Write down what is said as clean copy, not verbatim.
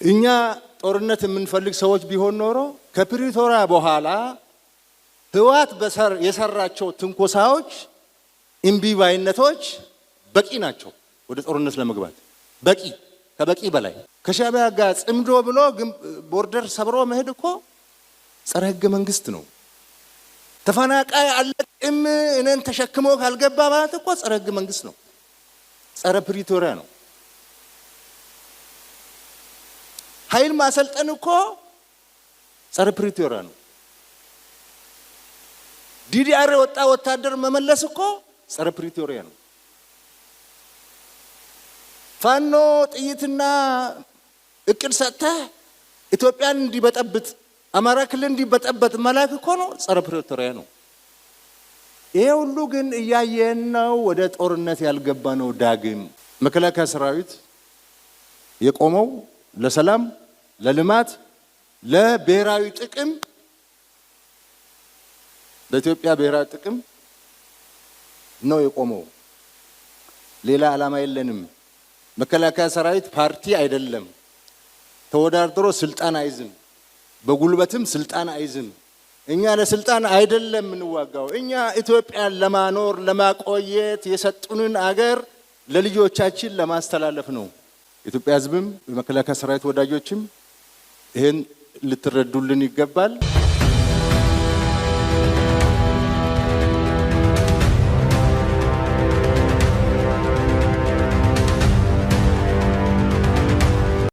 እኛ ጦርነት የምንፈልግ ሰዎች ቢሆን ኖሮ ከፕሪቶሪያ በኋላ ህወሓት የሰራቸው ትንኮሳዎች እምቢባይነቶች በቂ ናቸው ወደ ጦርነት ለመግባት በቂ ከበቂ በላይ ከሻዕቢያ ጋር ጽምዶ ብሎ ቦርደር ሰብሮ መሄድ እኮ ጸረ ህገ መንግስት ነው። ተፈናቃይ አለቅም እነን ተሸክሞ ካልገባ ማለት እኮ ጸረ ህገ መንግስት ነው፣ ጸረ ፕሪቶሪያ ነው። ኃይል ማሰልጠን እኮ ጸረ ፕሪቶሪያ ነው። ዲዲአር ወጣ ወታደር መመለስ እኮ ጸረ ፕሪቶሪያ ነው። ፋኖ ጥይትና እቅድ ሰጥተህ ኢትዮጵያን እንዲበጠብጥ አማራ ክልል እንዲበጠብጥ መላክ እኮ ነው ጸረ ፕሪቶሪያ ነው። ይሄ ሁሉ ግን እያየን ነው ወደ ጦርነት ያልገባ ነው። ዳግም መከላከያ ሰራዊት የቆመው ለሰላም፣ ለልማት፣ ለብሔራዊ ጥቅም ለኢትዮጵያ ብሔራዊ ጥቅም ነው የቆመው። ሌላ ዓላማ የለንም። መከላከያ ሰራዊት ፓርቲ አይደለም። ተወዳድሮ ስልጣን አይዝም፣ በጉልበትም ስልጣን አይዝም። እኛ ለስልጣን አይደለም እንዋጋው። እኛ ኢትዮጵያን ለማኖር ለማቆየት የሰጡንን አገር ለልጆቻችን ለማስተላለፍ ነው። ኢትዮጵያ ሕዝብም የመከላከያ ሰራዊት ወዳጆችም ይሄን ልትረዱልን ይገባል።